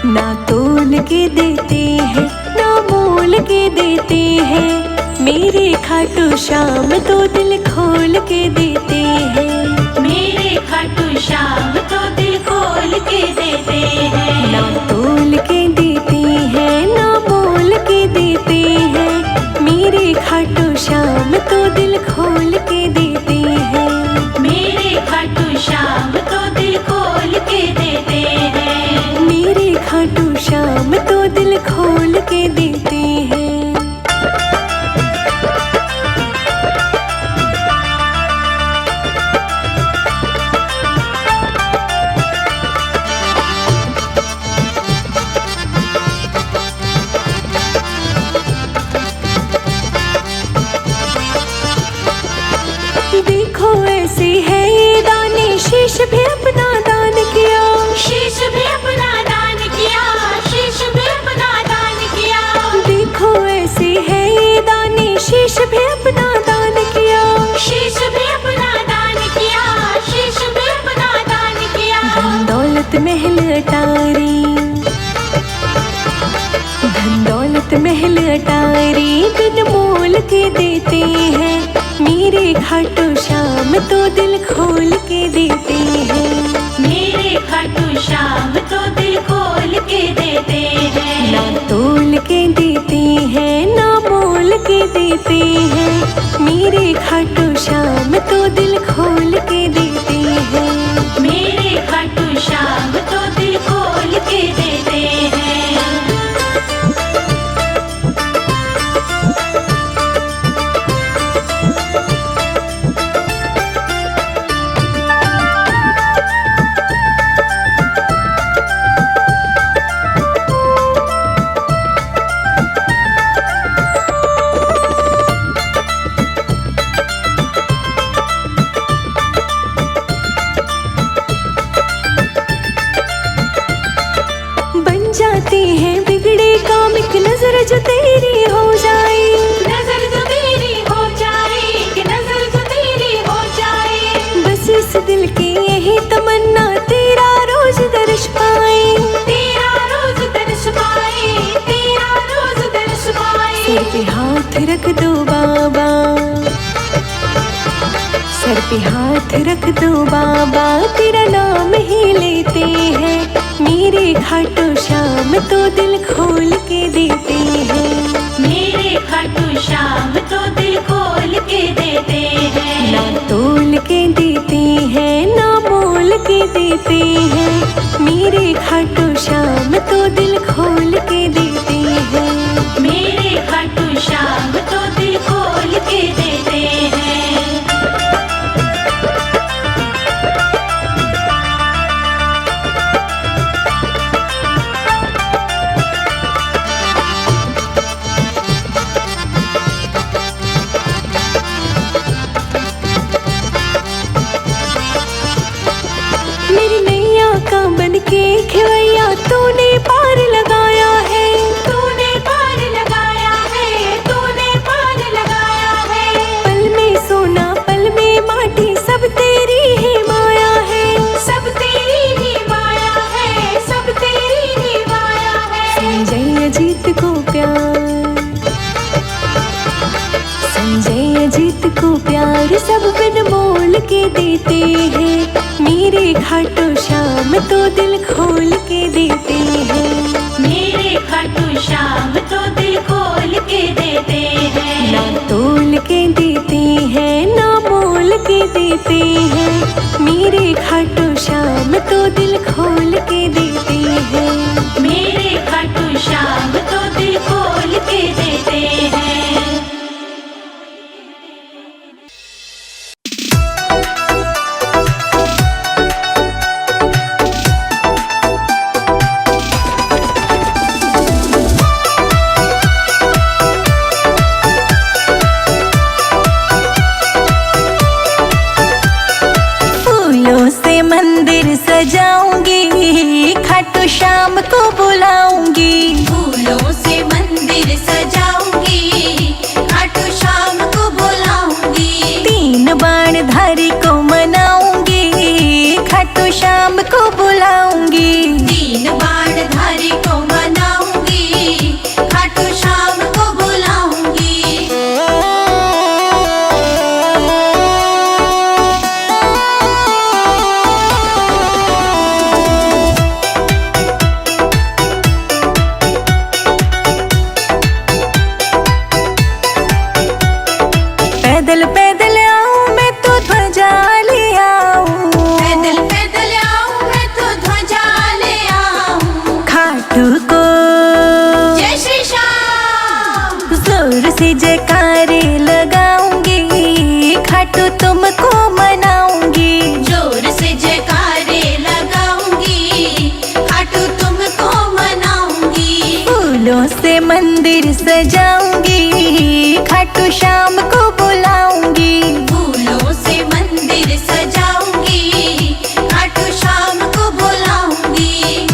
ना तोल के देते हैं ना मोल के देते हैं, मेरे खाटू श्याम तो दिल खोल के देते हैं। मेरे खाटू श्याम तो दिल खोल के देते हैं। ना तोल के देते हैं ना मोल के देते हैं, मेरे खाटू श्याम तो दिल खोल के देते हैं। मेरे खाटू श्याम तो दिल खोल के देते हैं। मेरे खाटू श्याम तो दिल खोल के देते हैं। देखो ऐसे है ये दानी, शीश भी अपना दान किया। शीश भी अपना दान किया। शीश भी अपना दान किया। देखो ऐसे है ये दानी, शीश भी अपना दान किया। शीश भी अपना दान किया। शीश भी अपना दान किया। धन दौलत महल अटारी, धन दौलत महल अटारी बिन मोल के देते हैं, मेरे खाटू श्याम तो दिल खोल के देते हैं। मेरे खाटू श्याम तो दिल खोल के देते हैं। ना तोल के देते हैं ना मोल के देते हैं, मेरे खाटू श्याम तो दिल खोल के देते हैं। मेरे खाटू श्याम तो दिल खोल के देते हैं। बन जाते हैं बिगड़े काम एक नजर जो तेरी हो जाए। नजर जो तेरी हो जाए। कि नजर जो तेरी हो जाए। बस इस दिल की यही तमन्ना, तेरा रोज दर्श पाए। तेरा रोज दर्श पाए। तेरा रोज दर्श पाए। सर पे हाथ रख दो बाबा, सर पे हाथ रख दो बाबा, तेरा नाम ही लेते हैं, मेरे खाटू श्याम तो दिल खोल के देते हैं। मेरे खाटू श्याम तो दिल खोल के देते हैं। ना तोल के देते हैं ना मोल के देते हैं, मेरे खाटू श्याम तो दिल खोल के देते हैं। मेरे खाटू श्याम तो दिल खोल के देते हैं। मेरी नैया का बन के खेवैया तूने पार लगाया है। तूने पार लगाया है। तूने पार लगाया है। पल में सोना पल में माटी सब तेरी ही माया है। सब तेरी ही माया है। सब तेरी ही माया है। संजय अजीत को प्यार, संजय अजीत को प्यार सब बिन मोल के देते हैं, मेरे खाटू श्याम तो दिल खोल के देते हैं। मेरे खाटू श्याम तो दिल खोल के देते हैं। ना तोल के देते हैं ना मोल के देते हैं, मेरे खाटू श्याम तो दिल खोल के देते हैं। मेरे खाटू श्याम तो दिल खोल के देते हैं। पैदल पैदल आऊं मैं तो ध्वजा ले आऊं, पैदल पैदल आऊं मैं तो ध्वजा ले आऊं। खाटू को जय श्री श्याम, जोर से जयकारे लगाऊंगी, खाटू तुमको मनाऊंगी। जोर से जयकारे लगाऊंगी, खाटू तुमको मनाऊंगी। फूलों से मंदिर सजाऊंगी, खाटू श्याम को बुलाऊंगी। फूलों से मंदिर सजाऊंगी, खाटू श्याम को बुलाऊंगी।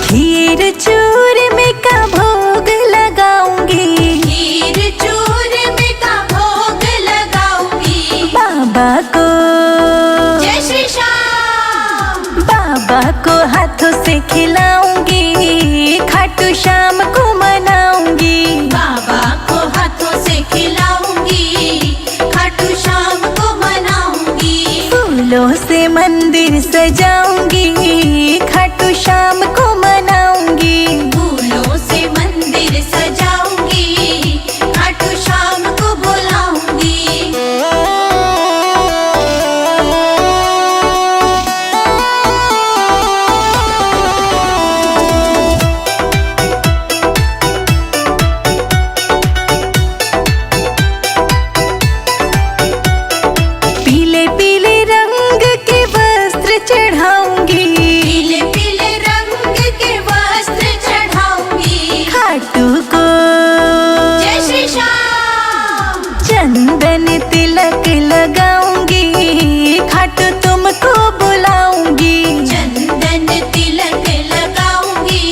खीर चूरमे का भोग लगाऊंगी, खीर चूरमे का भोग लगाऊंगी। बाबा को जय श्री श्याम, बाबा को हाथों से खिलाऊंगी, खाटू श्याम को मनाऊंगी। बाबा को हाथों से खिलाऊंगी, खाटू श्याम को मनाऊंगी। फूलों से मंदिर सजाऊंगी, खाटू श्याम को मनाऊंगी। फूलों से मंदिर सजाऊंगी, खाटू श्याम को बुलाऊंगी। पीले पीले रंग के वस्त्र चढ़ाऊंगी, पीले पीले रंग के वस्त्र चढ़ाऊंगी। खाटू को जय श्री श्याम, चंदन तिलक लगाऊंगी, खाटू तुमको बुलाऊंगी। चंदन तिलक लगाऊंगी,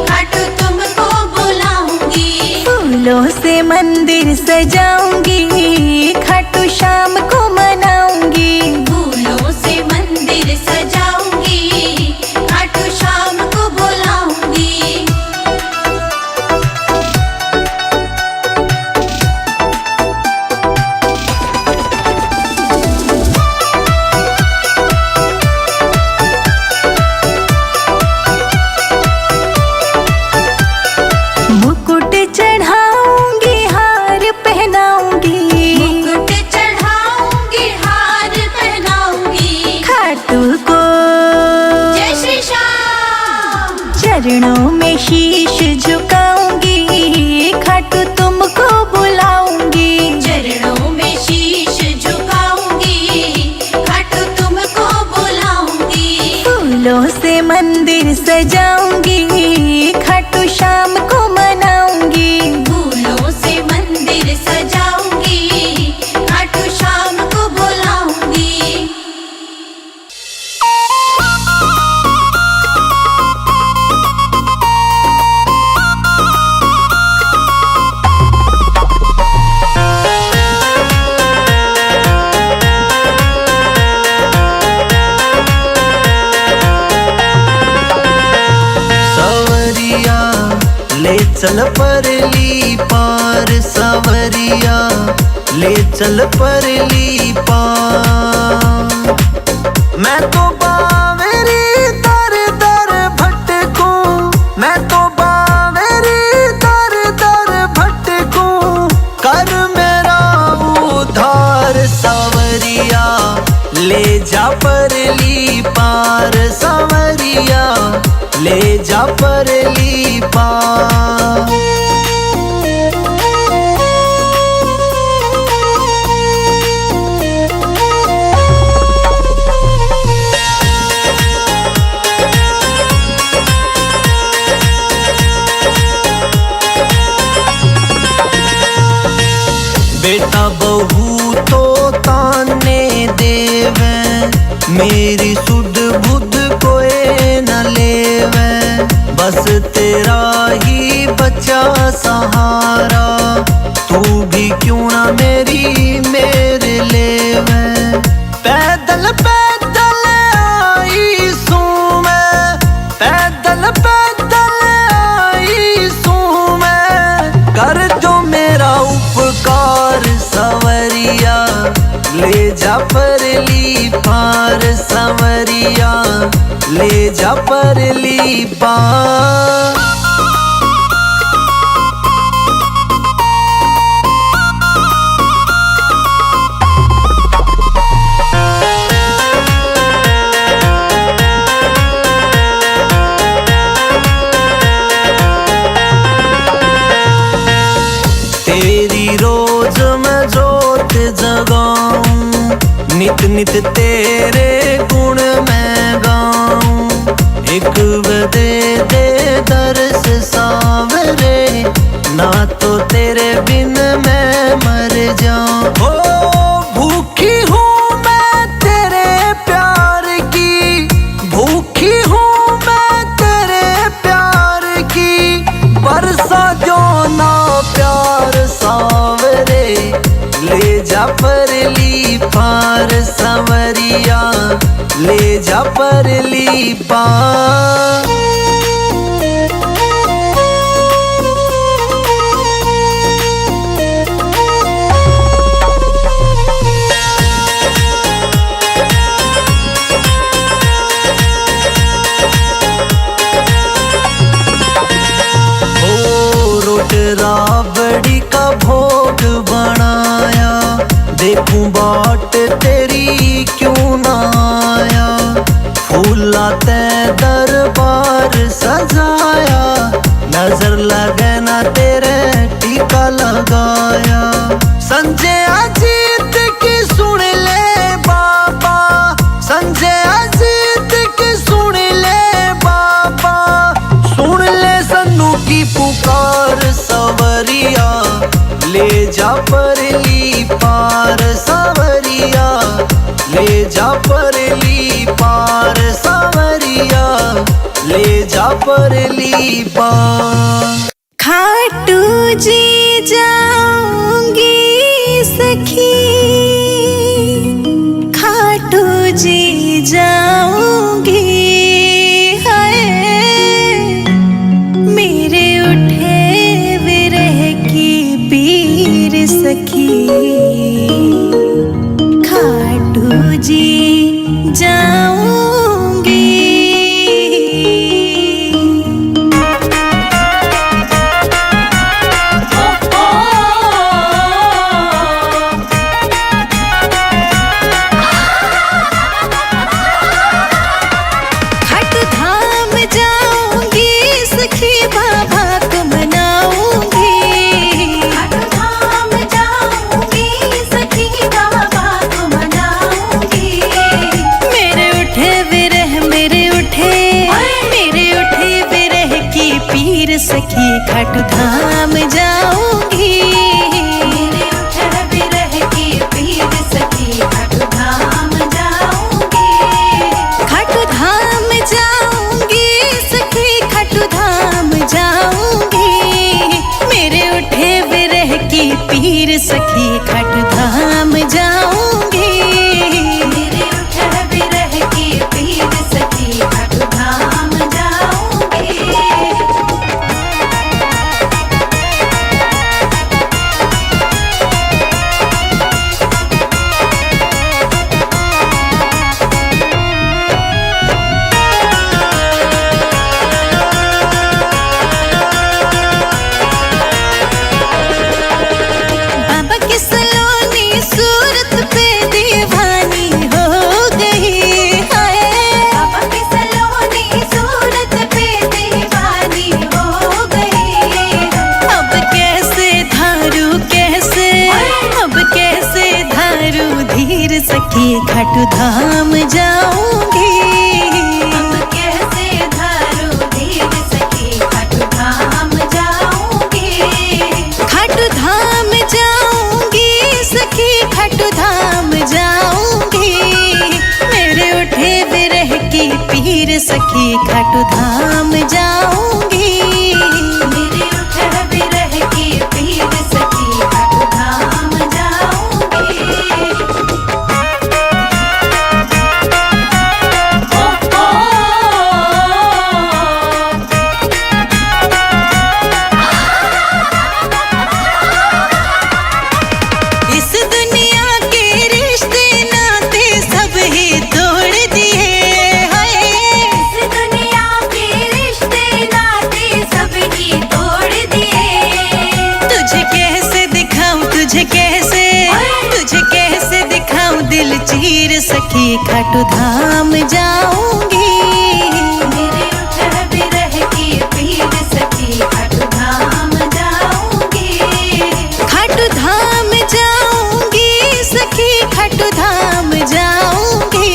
खाटू तुमको बुलाऊंगी। फूलों से मंदिर सजाऊंगी, खाटू श्याम को मनाऊंगी। फूलों से मंदिर सजाऊंगी, खाटू श्याम को बुलाऊंगी। मुकुट चढ़ाऊंगी, हार पहनाऊंगी, मुकुट चढ़ाऊंगी, हार पहनाऊंगी। खाटू को जय श्री श्याम, चरणों में शीश झुकाऊंगी, खाटू तुमको बुलाऊंगी। चरणों में शीश झुकाऊंगी, खाटू तुमको बुलाऊंगी। फूलों से मंदिर सजाऊंगी, खाटू श्याम को मनाऊंगी। फूलों से मंदिर सजाऊंगी, खाटू श्याम को बुलाऊंगी। सवरिया ले चल परली पार, सवरिया ले चल परली पार। मैं तो बावेरी दर दर भटकूं, मैं तो बावेरी दर दर भटकूं, कर मेरा उद्धार। सवरिया ले जा परली पार, सवरिया ले जा परली पार। बेटा बहू तो ताने देवे, मेरी सुध बुध कोई न लेवे। बस तेरा ही बचा सहारा, तू भी क्यों ना मेरी मेरे लेवे। पैदल पैदल आई सू मैं, पैदल पैदल आई सू मैं, कर जो मेरा उपकार। जा परली बाँ। तेरी रोज मैं जोत जगाऊं, नित नित तेरे गुण मैं गाऊं। एक दे दे दर्श सावरे, ना तो तेरे बिन मैं मर जाऊं। ओ भूखी हूँ मैं तेरे प्यार की, भूखी हूँ मैं तेरे प्यार की। बरसा जो ना प्यार सावरे, ले जा परली पार संवरिया, ले जा परली पार। राबड़ी का भोग बनाया, देखूं बाट तेरी क्यों ना आया। फूला ते दरबार सजाया, नजर लगे ना तेरे टीका लगाया। संजय अजीत की सुन ले बाबा, संजय अजीत की सुन ले बाबा। सुन ले सन्नू की पुकार सवरिया, ले जा परली पार सवरिया, ले जा परली पार सवरिया, ले जा परली पार। खाटू जी जाऊंगी सखी, खाटू जी जाऊंगी। हाय मेरे उठे विरह की पीर सखी, खाटू जी जाऊंगी। सखी खाटू धाम जाऊंगी, मेरे उठे विरह की पीर सखी खाटू धाम जाऊंगी। खाटू धाम जाऊंगी सखी, खाटू धाम जाऊंगी। मेरे उठे विरह की पीर सखी खाटू धाम जाऊंगी, मेरे उठे विरह की पीर सखी खाटू धाम जाऊंगी। सखी खाटू धाम जाऊंगी। अब कैसे धारू धीर सखी खाटू धाम जाऊंगी। खाटू धाम जाऊंगी सखी, खाटू धाम जाऊंगी। मेरे उठे विरह की पीर सखी खाटू धाम जाऊंगी, मेरे उठे विरह की पीर सखी खाटू धाम जाऊंगी। सब ही तोड़ दिए, हाय इस दुनिया सखी खाटू धाम जाऊंगी। मेरे उठ बिरह की पीर सखी खाटू धाम जाऊंगी। खाटू धाम जाऊंगी सखी खाटू धाम जाऊंगी।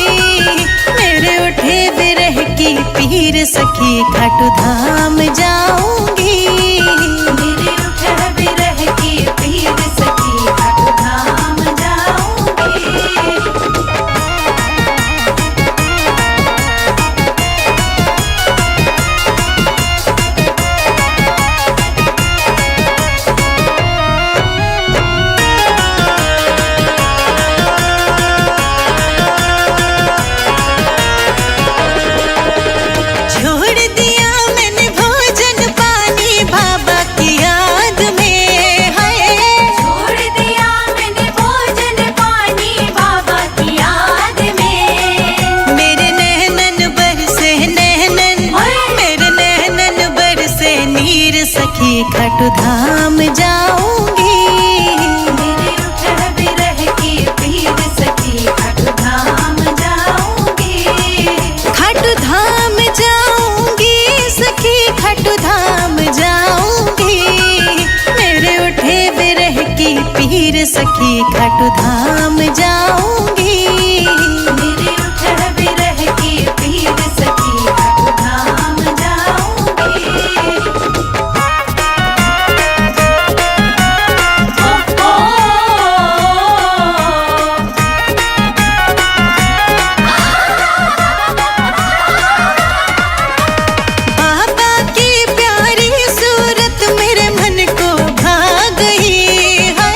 मेरे उठे बिरह की पीर सखी खाटू धाम जाऊंगी। मेरे उठ बिरह की पीर सखी खाटू धाम जाऊंगी। छोड़ दिया मैंने भोजन पानी बाबा की याद में है। छोड़ दिया मैंने भोजन पानी बाबा की याद में। मेरे नैनन बरसे नैनन, मेरे नैनन बरसे नीर सखी खाटू धाम जाऊंगी। मेरे उठ बिरह की पीर सखी खाटू धाम जाऊंगी। खाटू धाम जाऊंगी सखी खाटू धाम जाऊंगी। मेरे उठे बिरह की पीर सखी खाटू धाम जाऊंगी। मेरे उठ बिरह की पीर सखी खाटू धाम जाऊंगी। ओ बाबा की प्यारी सूरत मेरे मन को भा गई है।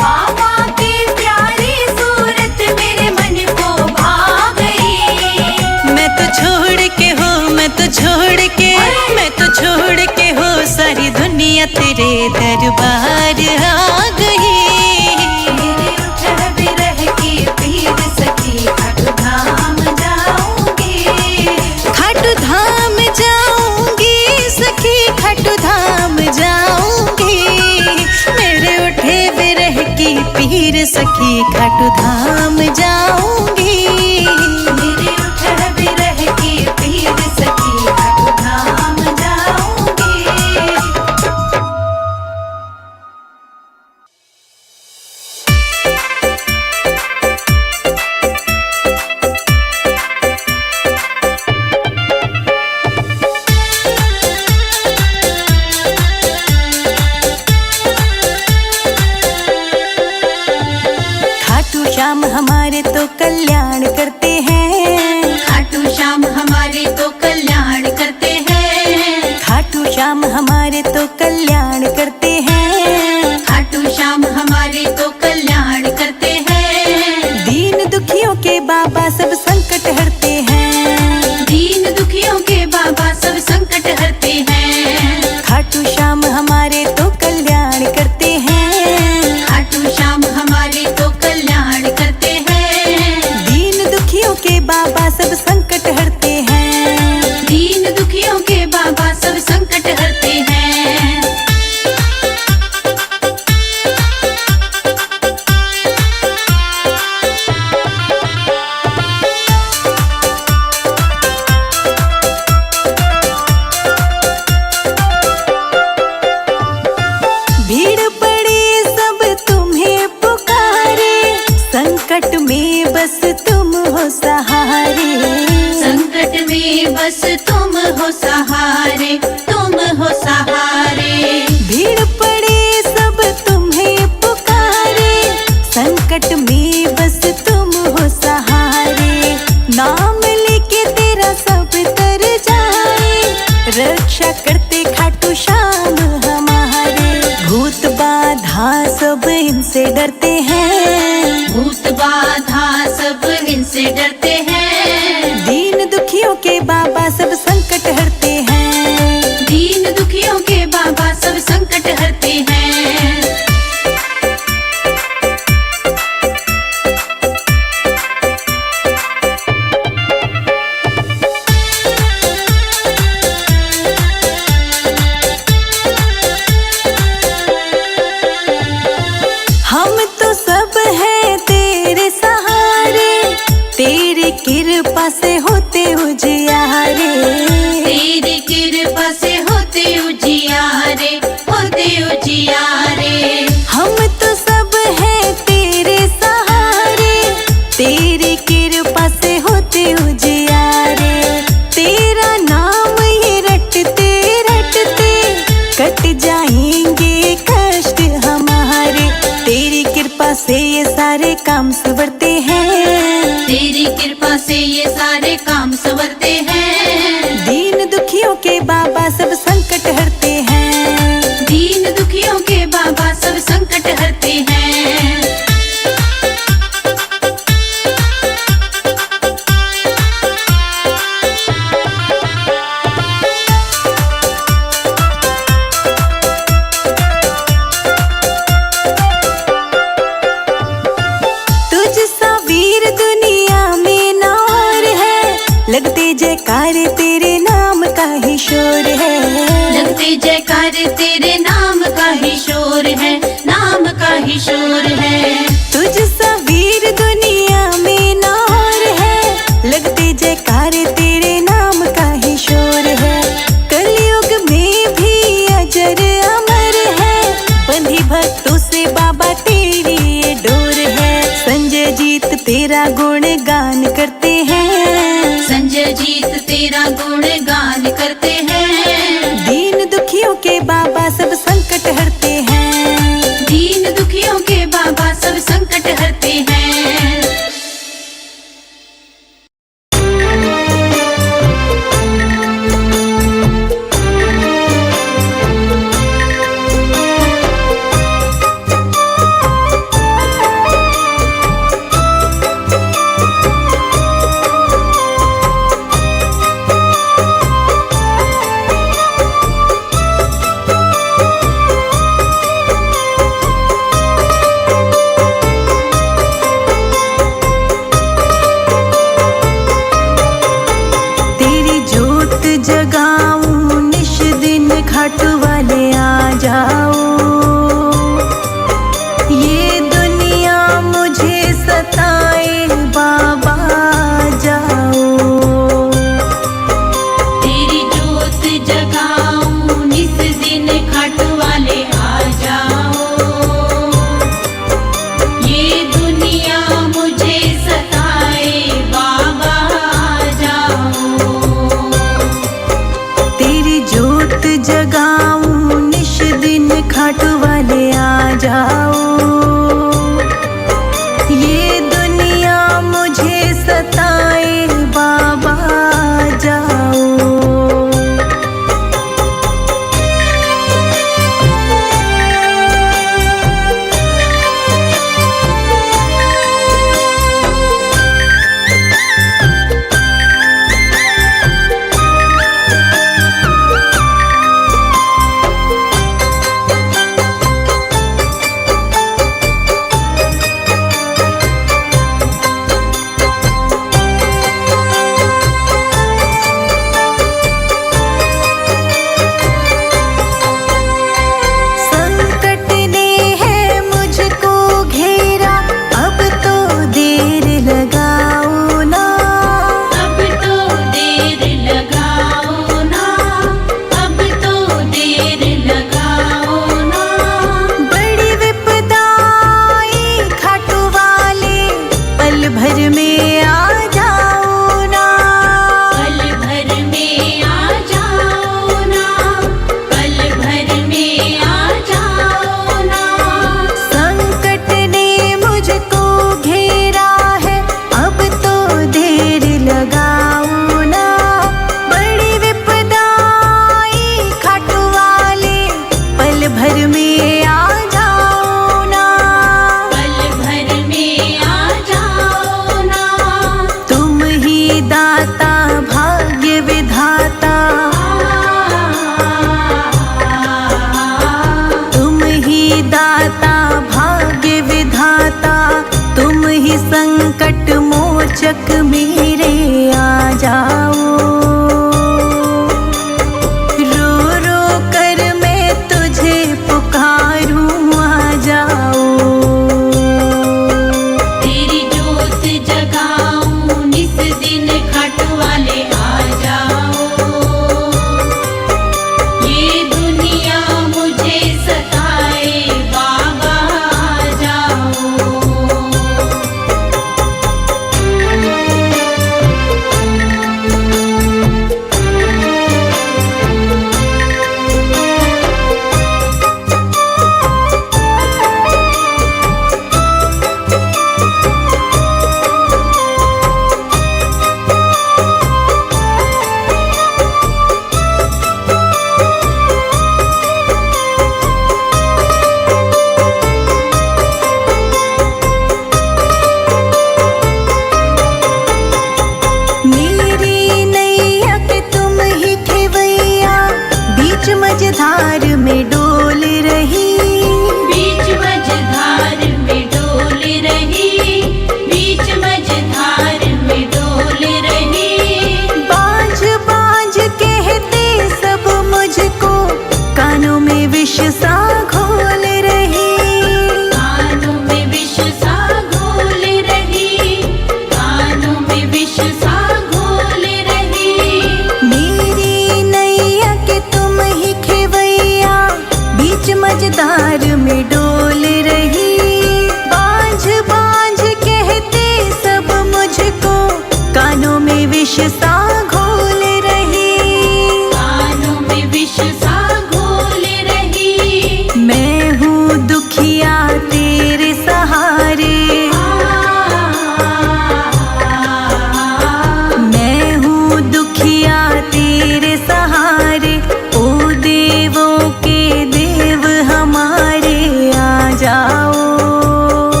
बाबा की प्यारी सूरत मेरे मन को भा गई। मैं तो छोड़ के हो, मैं तो छोड़ के, मैं तो छोड़ के हो सारी दुनिया तेरे दरबार आ गई। मेरे उठ बिरह की पीर सखी खाटू धाम जाऊंगी। खाटू धाम जाऊंगी सखी खाटू धाम जाऊंगी। मेरे उठे बिरह की पीर सखी खाटू धाम जाऊंगी। मेरे उठ बिरह की पीर सखी खाटू धाम जाऊंगी। खाटू श्याम हमारे तो कल्याण करते हैं। खाटू श्याम हमारे तो कल्याण करते हैं। खाटू श्याम हमारे तो कल्याण करते हैं। खाटू श्याम हमारे तो कल्याण करते हैं। दीन दुखियों के बाबा सब संकट हरते हैं। दीन दुखियों के बाबा सब संकट हरते हैं। खाटू श्याम हमारे तो कल्याण करते हैं। खाटू श्याम हमारे तो कल्याण करते हैं। दीन दुखियों के बाबा सब संकट हरते हैं। दीन दुखियों के बाबा सब संकट हरते हैं। भीड़ पड़ी सब तुम्हें पुकारे, संकट में बस तुम हो सहारे। संकट में बस तुम हो सहारे, तुम हो सहारे। भीड़ पड़ी सब तुम्हें पुकारे, संकट में बस तुम हो सहारे। नाम लेके तेरा सब तर जाए, रक्षा करते खाटू श्याम हमारे। भूत बाधा सब इनसे डरते हैं। भूत बाधा सब इनसे डरते हैं। दीन दुखियों के बाबा सब संकट हरते हैं। दीन दुखियों के बाबा सब संकट हरते हैं। कट जाएंगे कष्ट हमारे। तेरी कृपा से ये सारे काम संवरते हैं, तेरी कृपा से ये सारे काम संवरते हैं। दीन दुखियों के बाबा सब संकट हरते हैं, दीन दुखियों के बाबा सब संकट हरते हैं। लगते जयकार तेरे नाम का ही शोर है, लगते जयकार तेरे नाम का ही शोर है, नाम का ही शोर है। तुझ सा वीर दुनिया में ना और है, लगते जयकार तेरे नाम का ही शोर है। कलयुग में भी अजर अमर है, बंधी भक्तों से बाबा तेरी ये डोर है। संजय जीत तेरा गुणगान करते हैं, संजय जीत तेरा गुणगान करते हैं। दीन दुखियों के बाबा सब संकट हरते हैं, दीन दुखियों के बाबा सब संकट हरते हैं। जगाऊं निश दिन खाटू वाले आ जाओ, ये दुनिया मुझे सताए बाबा जाओ। तेरी जोत जगाऊं निस दिन खाटू वाले आ जाओ, ये दुनिया मुझे सताए बाबा जाओ। तेरी जोत जगाऊं निश दिन खाटू वाले आ जाओ, ये दुनिया मुझे सताए बाबा जाओ। बेशक मेरे आ जाओ, रो रो कर मैं तुझे पुकारूं आ जाओ। तेरी जोत जगाऊं निस दिन खट वाले आ जाओ, ये दुनिया मुझे सताए बाबा आ जाओ।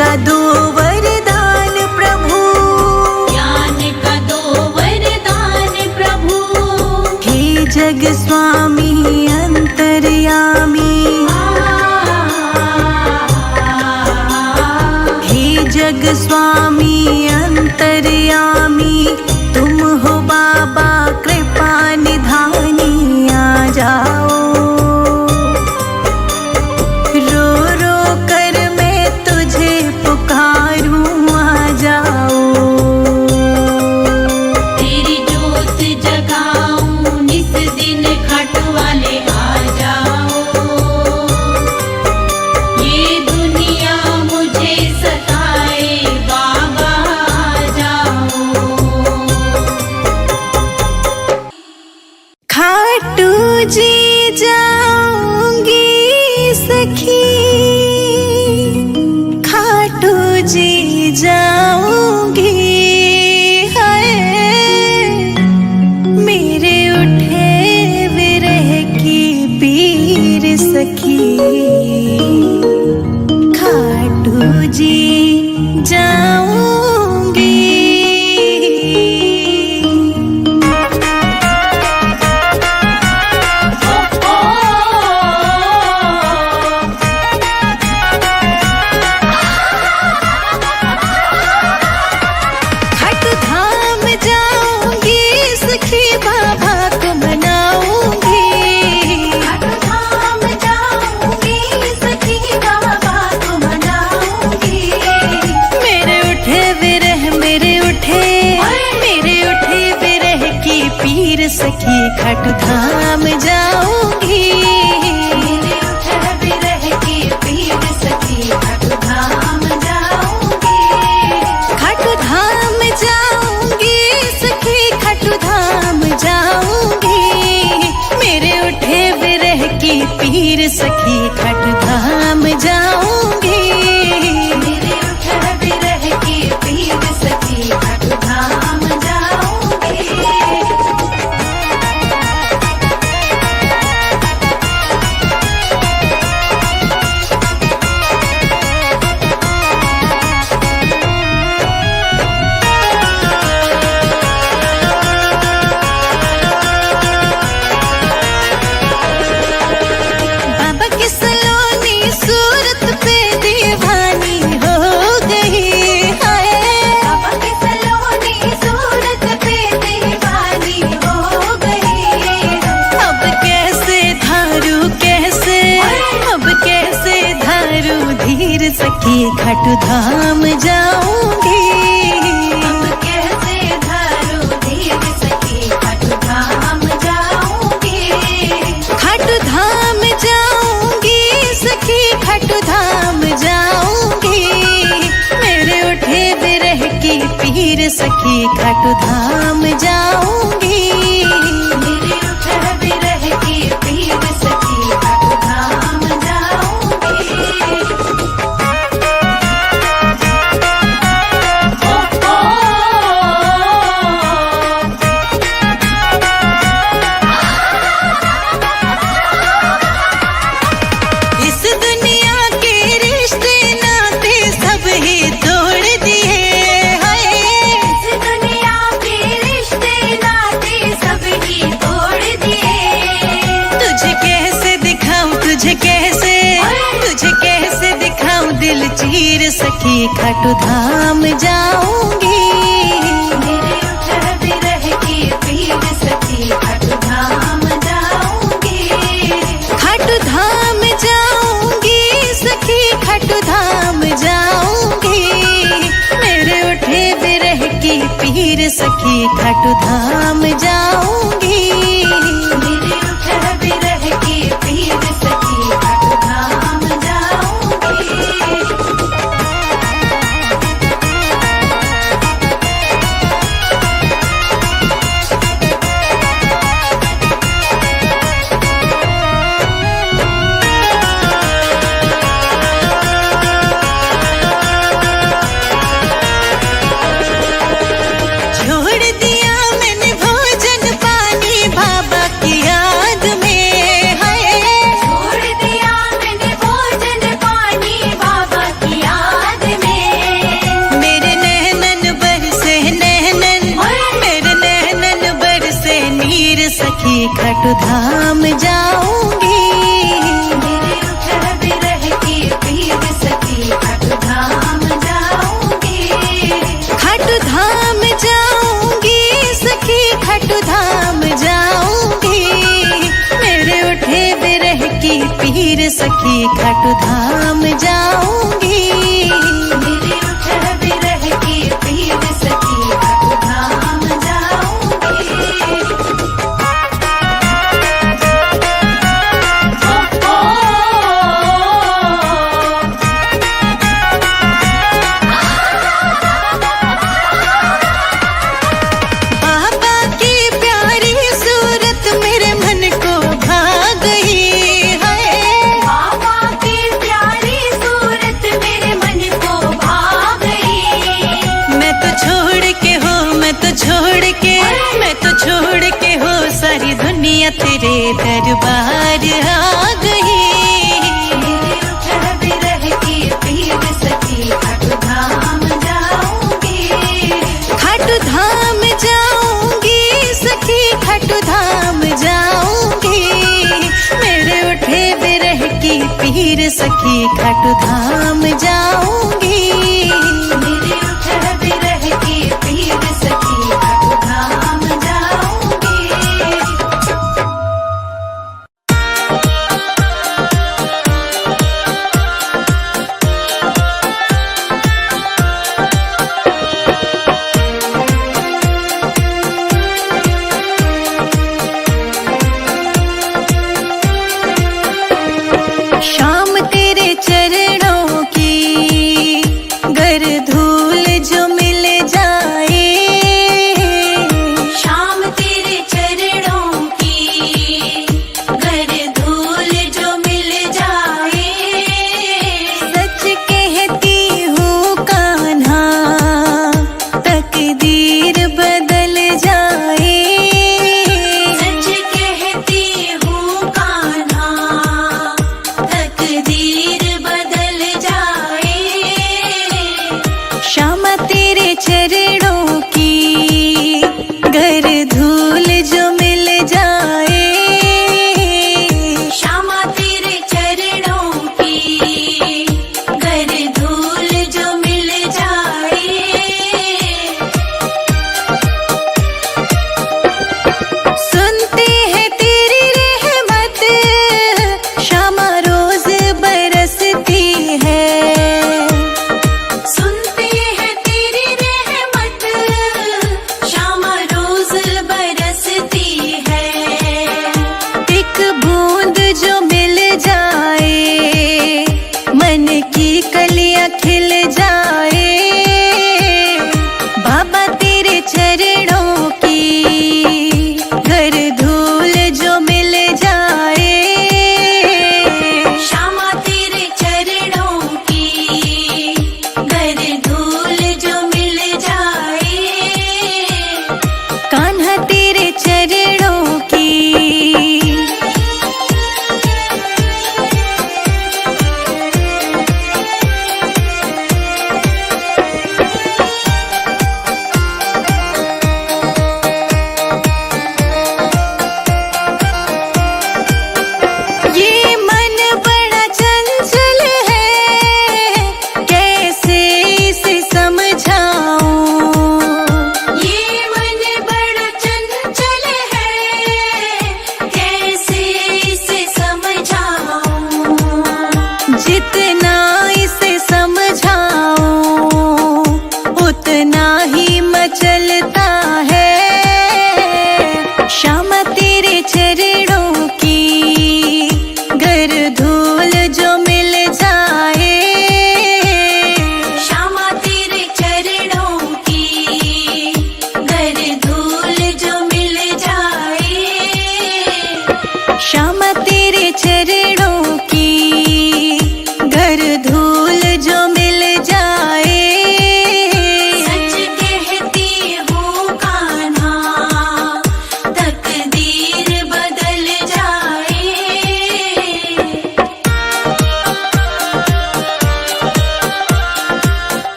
का दो वरदान प्रभु, ज्ञान का दो वरदान प्रभु। हे जग स्वामी अंतर्यामी, हे जग स्वामी अंतर्यामी, तुम हो बाबा कृपा निधानी, आ जाओ। रो रो कर मैं तुझे पुकारूं, आ जाओ। तेरी जोत जगाऊं निस दिन, खट वाले आ जाओ। ये दुनिया मुझे सताए, बाबा आ जाओ। खाटू जी जाऊंगी सखी, खाटू जी जाऊंगी, हाय मेरे उठे विरह की पीर सखी, खाटू जी जाऊंगी। खाटू धाम जाऊंगी सखी, बाबा को मनाऊंगी। खाटू धाम जाऊंगी सखी, बाबा को मनाऊंगी। मेरे उठे विरह, मेरे उठे विरह की पीर सखी, खाटू धाम जाऊंगी। मेरे उठे विरह की पीर सखी, खाटू धाम जाऊंगी। खाटू धाम जाऊंगी सखी, खाटू धाम जाऊंगी। मेरे उठे विरह की पीर सखी, खाटू धाम जाऊंगी। मेरे उठे विरह की पीर सखी, खाटू धाम जाऊंगी। बाबा की सलोनी सूरत पे दीवानी हो गई, हाय बाबा की सलोनी सूरत पे दीवानी हो गई। अब कैसे धारू, अब कैसे धारू धीर सखी, खाटू धाम जाऊंगी। अब कैसे धारू धीर सखी, खाटू धाम जाऊंगी। खाटू धाम जाऊंगी सखी, खाटू धाम जाऊंगी। मेरे उठे विरह की पीर सखी, खाटू धाम जाऊंगी। मेरे उठे विरह की पीर सखी, खाटू धाम जाऊंगी। इस दुनिया के रिश्ते नाते सब ही तोड़ दिए, हाय इस दुनिया के रिश्ते नाते सब ही तोड़ दिए। तुझे कैसे दिखाऊं, तुझे कैसे दिखाऊं दिल चीर सखी, खाटू धाम जाऊंगी। मेरे उठे विरह की पीर सखी, खाटू धाम जाऊंगी। खाटू धाम जाऊंगी सखी, खाटू धाम जाऊंगी। मेरे उठे विरह की पीर सखी, खाटू धाम जाऊंगी। मेरे उठे विरह की पीर सखी, खाटू धाम जाऊंगी। छोड़ दिया मैंने भोजन पानी, खाटू धाम जाऊंगी। मेरे उठह बिरह की पीर सखी खाटू धाम जाऊंगी। खाटू धाम जाऊंगी सखी खाटू धाम जाऊंगी। मेरे उठे बिरह की पीर सखी खाटू धाम जाऊंगी। मेरे उठह बिरह की पीर सखी खाटू धाम जाऊंगी। बाबा की प्यारी सूरत मेरे मन को भा गई है। बाबा की प्यारी सूरत मेरे मन को भा गई। मैं तो छोड़ के हो मैं तो छोड़ के मैं तो छोड़ के हो सारी दुनिया तेरे दरबार आ गई। मेरे उठह बिरह की पीर सखी खाटू धाम जाऊंगी। खाटू धाम जाऊंगी सखी खाटू धाम जाऊंगी। मेरे उठे बिरह की पीर सखी खाटू धाम जाऊंगी। मेरे उठह बिरह की पीर सखी खाटू धाम जाऊंगी। शाम तेरे चरणों की गर धूल जो मिल जाए। शाम तेरे चरणों की गर धूल जो मिल जाए। सच कहती हूँ कान्हा तकदीर बदल जाए। सच कहती हूँ कान्हा तकदीर बदल जाए। श्यामा तेरे चरणों की गर धूल जो मिल जाए। श्यामा तेरे चरणों की गर धूल जो मिल जाए। सुनते हैं तेरी रहमत श्यामा रोज बरसती है। सुनते हैं तेरी रहमत श्यामा रोज बरसती है। एक बूंद जो मिल जाए मन की कलियां खिल जाए। बाबा तेरे चरणों की गर धूल जो मिल जाए। श्यामा तेरे चरणों की गर धूल जो मिल जाए। कान्हा तेरे चरणों की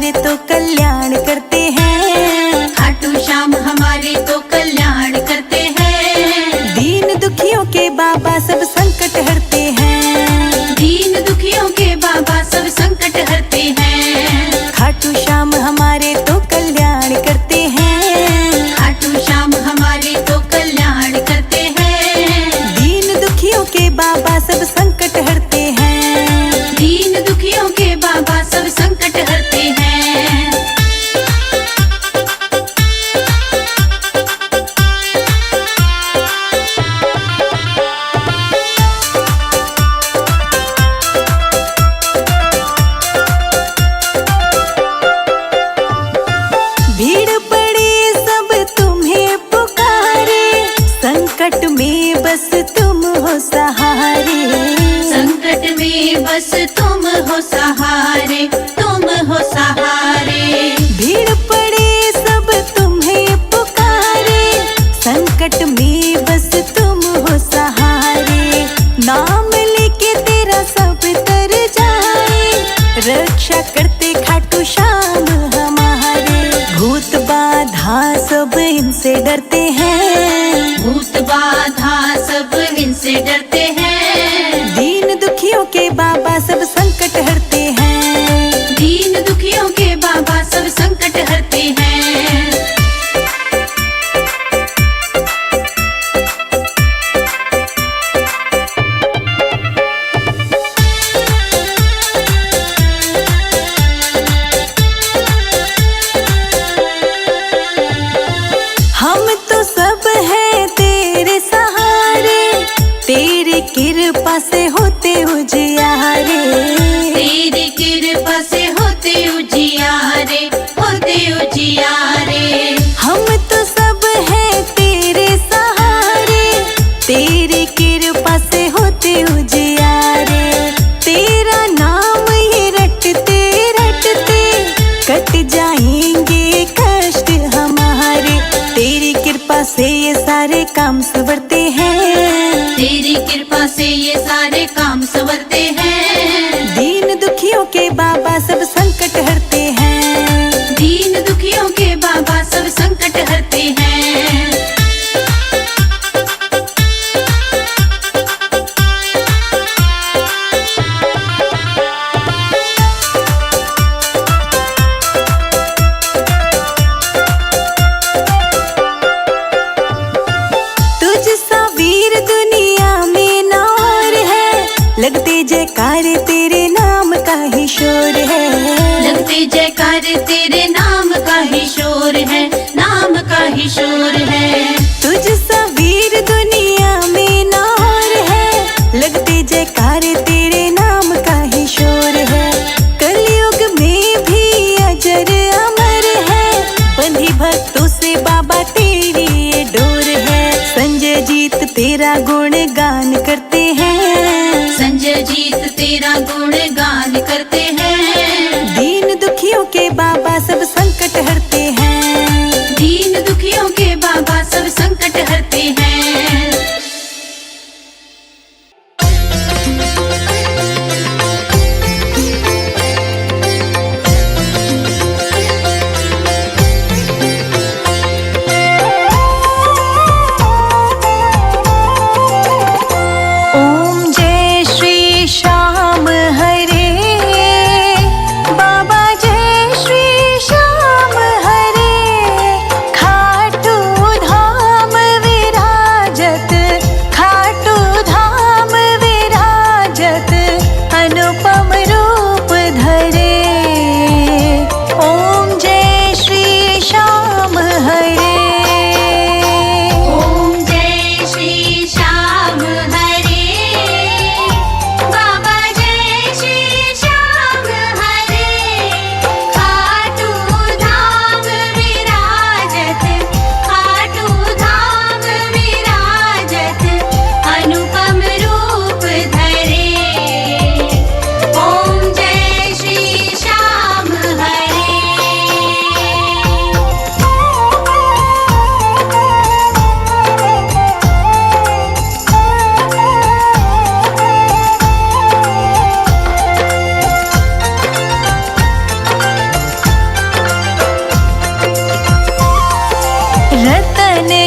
हमारे तो कल्याण करते हैं। खाटू श्याम हमारे तो कल्याण करते हैं। दीन दुखियों के बाबा सब संकट हरते हैं। दीन दुखियों के बाबा सब संकट हरते हैं। खाटू श्याम हमारे तो कल्याण करते हैं। खाटू श्याम हमारे तो कल्याण करते हैं। दीन दुखियों के बाबा सब संकट हरते हैं। दीन दुखियों के बाबा सब संकट हरते हैं। भीड़ पड़ी सब तुम्हें पुकारे, संकट में बस तुम हो सहारे। संकट में बस तुम हो सहारे, तुम हो सहारे। भीड़ पड़ी सब तुम्हें पुकारे, संकट में बस तुम हो सहारे। नाम लेके तेरा सब तर जाए, रक्षा करते खाटू श्याम हमारे। भूत बाधा सब इनसे डरते हैं। भूत बाधा सब इनसे डरते हैं। दीन दुखियों के बाबा सब संकट हरते हैं। दीन दुखियों के बाबा सब संकट हरते हैं। हम तो सब हैं तेरे सहारे, तेरी कृपा से होते उजियारे। तेरी कृपा से होते उजियारे, होते उजियारे। हम तो सब हैं तेरे सहारे, तेरी कृपा से होते उजियारे। तेरा नाम ये रटते रटते कट जाएंगे कष्ट हमारे। तेरी कृपा से ये सारे काम संवरते हैं। तेरी कृपा से ये सारे काम संवरते हैं। दीन दुखियों के बाबा सब संकट हरते हैं। दीन दुखियों के बाबा सब संकट हरते हैं। तुझ सा वीर दुनिया में ना और है, लगते जयकार तेरे नाम का ही शोर है। लगते जयकार तेरे नाम का ही शोर है, नाम का ही शोर है। तुझ सा वीर दुनिया में ना और है, लगते जयकार तेरे नाम का ही शोर है। कलयुग में भी अजर अमर है, बंधी भक्तों से बाबा तेरी ये डोर है। संजय जीत तेरा गुणगान करते हैं। संजय जीत तेरा गुणगान करते हैं। दीन दुखियों के बाबा सब संकट हरते हैं। दीन दुखियों के बाबा सब संकट हरते हैं। ओम जय श्री श्याम हरि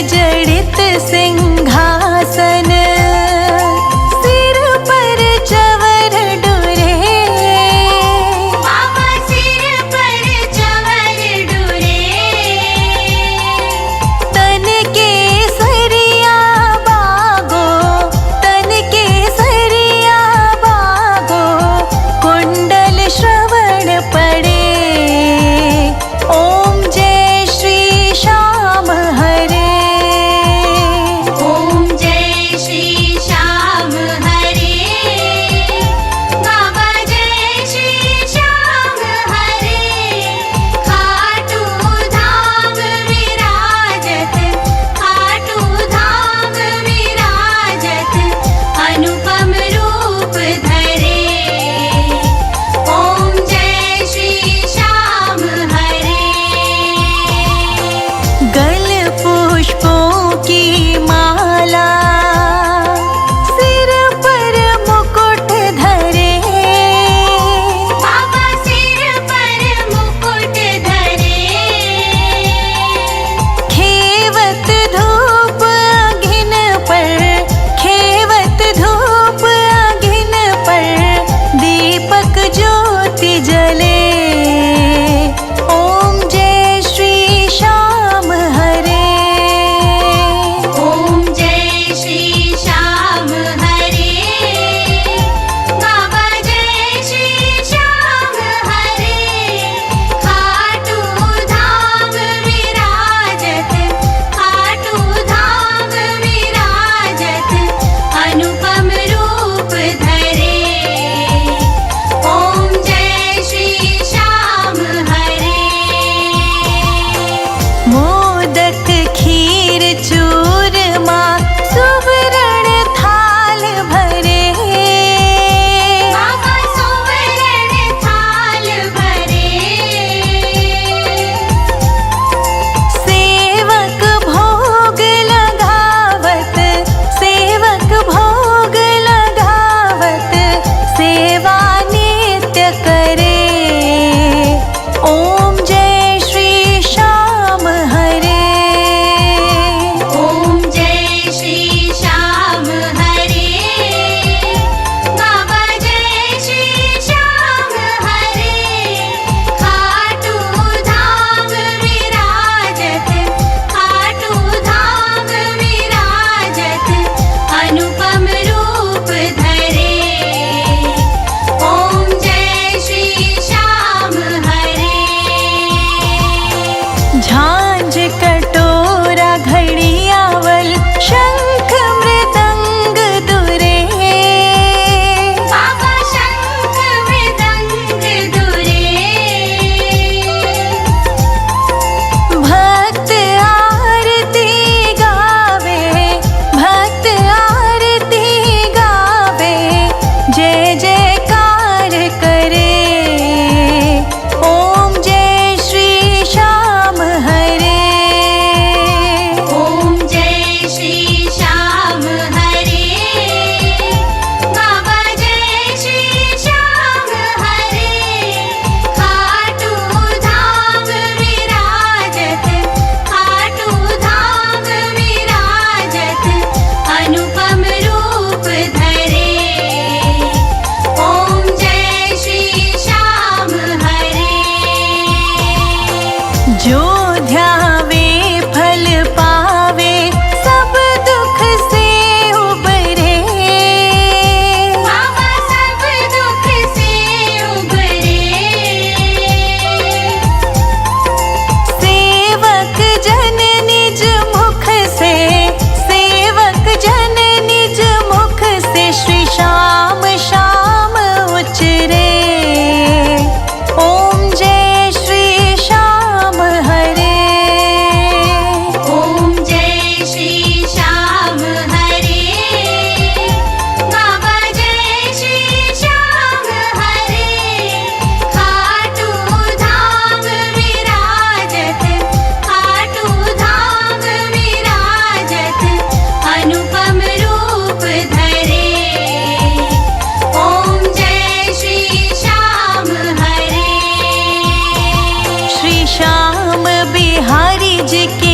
जड़ित सिंहासन, सिर पर चवर डोरे। बाबा सिर पर चवर डोरे। तन के सरिया बागो, तन के सरिया बागो, कुंडल श्रवण पड़े। ओम जय श्री श्याम हरे। ओम जय श्री श्याम हरे। बाबा जय श्री श्याम हरे। खाटू धाम विराजत, खाटू धाम विराजत, अनुपम रूप धरे। ओम जय श्री श्याम हरे। गल पुष्पों की माला, सिर पर मुकुट धरे। बाबा सिर पर मुकुट धरे। खेवत धूप अघिन पर, खेवत धूप अघिन पर, दीपक ज्योति जले। ओम जय श्री श्याम हरे। ओम जय श्री श्याम हरे। बाबा जय श्री श्याम हरे। खाटू धाम विराजत, खाटू धाम विराजत, अनुपम रूप धरे। ओम जय श्री श्याम हरे। मोदक खीर चूरमा, सुवर्ण थाल भरे। बाबा सुवर्ण थाल भरे। सेवक भोग लगावत, सेवक भोग लगावत, सेवा नित्य करे। ओम जय श्री श्याम हरे। ओम जय श्री श्याम हरे। बाबा जय श्री श्याम हरे। खाटू धाम विराजत, खाटू धाम विराजत, अनुपम रूप धरे। ओम जय श्री श्याम हरे। झांझ कटोरा घड़ियावल, शंख मृदंग दुरे। बाबा शंख मृदंग दुरे। भक्त आरती गावे, भक्त आरती गावे, जय जयकार करे। ओम जय श्री श्याम हरे। ओम जय श्री श्याम हरे। बाबा जय श्री श्याम हरे। खाटू धाम विराजत, खाटू धाम विराजत, अनुपम रूप धरे। ओम जय श्री श्याम हरे। जो ध्यावे फल पावे, सब दुख से उबरे। बाबा सब दुख से उबरे। सेवक जन निज मुख से, सेवक जन निज मुख से, श्री श्याम श्याम उचरे। ओम जय श्री श्याम हरे। ओम जय श्री श्याम हरे। बाबा जय श्री श्याम हरे। खाटू धाम विराजत, खाटू धाम विराजत, अनुपम रूप धरे। ओम जय श्री श्याम हरे। श्री श्याम बिहारी जी के